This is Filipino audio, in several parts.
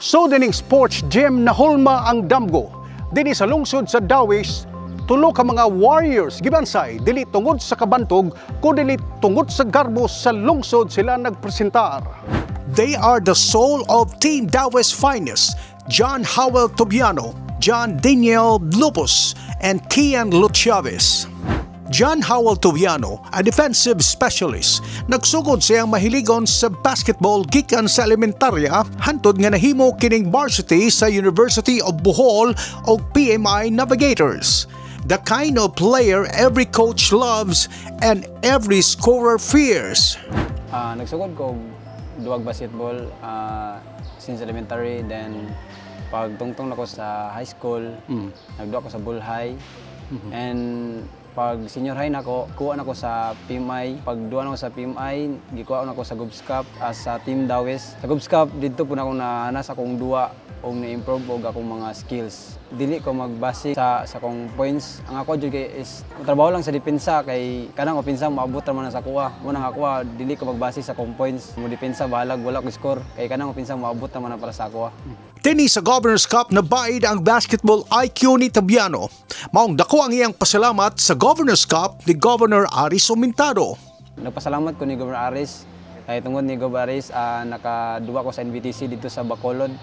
So dining sports gym na hulma ang damgo. Dini sa lungsod sa Dawis, tulo ka mga warriors gibansay dili tungod sa kabantog kundi tungod sa garbo sa lungsod sila nagpresentar. They are the soul of Team Dawis finest, John Howell Tobiano, John Daniel Lupos, and Kian Luchaves. John Howell Tobiano, a defensive specialist, nagsugod siyang mahiligon sa basketball gikan sa elementarya hantod nga nahimo kining varsity sa University of Bohol o PMI Navigators. The kind of player every coach loves and every scorer fears. Nagsugod ko duwag basketball since elementary, then pag tungtong ako sa high school, nagduwa ko sa Bull High, and pag senior high nako, kuha na ko sa PMI. Pag duwa na ko sa PMI, gikuha na ko sa Gubs Cup as sa Team Dawis. Sa Gubs Cup, dito po na ako nasa akong duwa o na-improve o akong mga skills. Dili ko magbase sa akong points. Ang ako dyan is trabaho lang sa depensa kay kanang opensa maabot naman sa kuha. Muna nga kuha, dili ko magbase sa akong points. Mo depensa bahalag wala ko score kay kanang opensa maabot naman para sa kuha. Tini sa Governor's Cup na baid ang basketball IQ ni Tobiano. Maong dako ang iyang pasalamat sa Governor's Cup ni Governor Aris Humintado. Nagpasalamat ko ni Governor Aris. Kay tungod ni Governor Aris, nakaduwa ko sa NBTC dito sa Bacolod.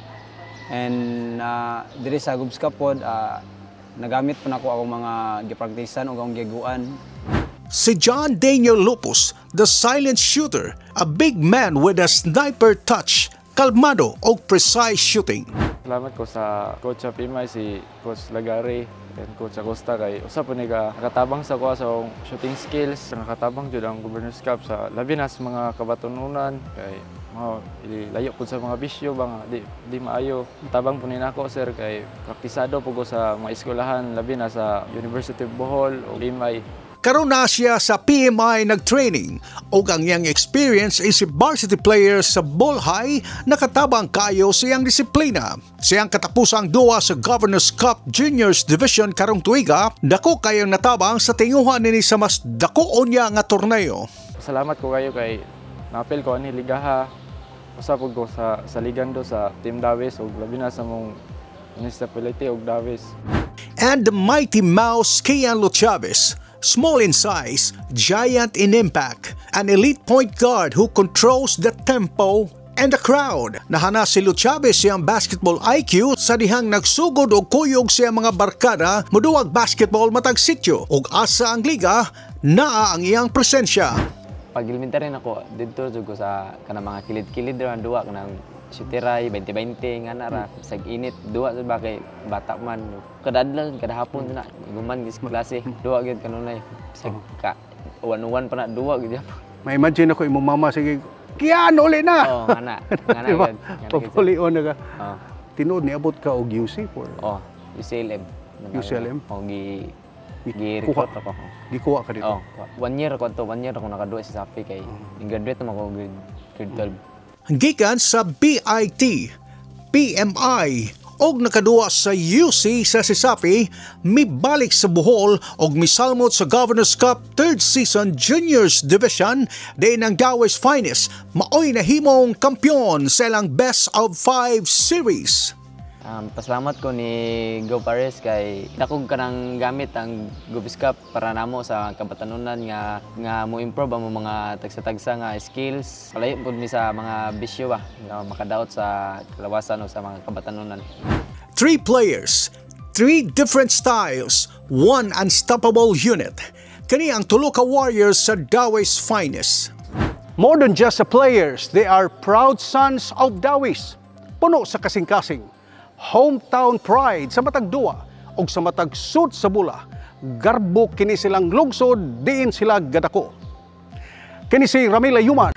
And diri sa Gubs Cup pod, nagamit po na ako akong mga gipraktisan o akong giguan. Si John Daniel Lupos, the silent shooter, a big man with a sniper touch, kalmado o precise shooting. Salamat ko sa coach sa PMI, si Coach Lagari and Coach Acosta kay usa po ni nakatabang sa kuha sa shooting skills. Nakatabang jud ang Governor's Cup sa labi na sa mga kabatununan kay layo po sa mga bisyo ba di maayo. Tabang po ni nako sir kay praktisado po ko sa mga eskwelahan labi na sa University of Bohol o PMI. Karon na siya sa PMI nag-training o ang iyang experience is si varsity player sa Bull High nakatabang kayo sa iyang disiplina. Siyang katapusang duwa sa Governor's Cup Juniors Division karong tuiga, dako kayong natabang sa tinguhan nini sa mas dako unya nga torneo. Salamat ko kayo kay napil ko ani ligaha. Usapod ko sa ligando sa Team Dawis o labi na sa mong municipality og Dawis. And the mighty mouse Kian Luchaves, small in size, giant in impact, an elite point guard who controls the tempo and the crowd. Nahana si Luchaves siyang basketball IQ sa dihang nagsugod og kuyog siya mga barkada moduwag basketball matag sityo ug asa ang liga naa ang iyang presensya. Pag elementary ako, dito ko sa kanang mga kilid-kilid ran duwa kanang shooteray 20-20 nga nara sag init duwa sa bakay bata man kadadlan kada hapon na guman gis klase duwa gyud kanunay sag ka uwan-uwan pa na duwa gyud. May imagine ako imong mama sige Kian uli na. Oh ngana gyud. Papulion na ka. Tinuod ni abot ka og UC for. UCLM. UCLM. Gi-report ako. Gikuha ka dito. 1 year ako nakaduwa sa Sapi kay graduate naman ako grade 12. Gikan sa BIT, PMI, og nakaduwa sa UC sa Sisapi, mibalik sa Bohol og misalmot sa Governor's Cup 3rd Season Juniors Division din ang Dawis finest, maoy nahimong kampyon sa ilang Best of 5 series. Pasalamat ko ni Go Paris kay dakog kanang gamit ang Gubs Cup para namo sa kabatanunan nga mo improve ang mga tagsa-tagsa nga skills. Palayo pud mi sa mga bisyo nga makadaot sa kalawasan o sa mga kabatanunan. 3 players, 3 different styles, 1 unstoppable unit. Kani ang tulo ka warriors sa Dawis finest. More than just the players, they are proud sons of Dawis. Puno sa kasing-kasing. Hometown pride sa matag duwa o sa matag sud sa bula, garbo kini silang lungsod diin sila gadako. Kini si Ramila Yuman.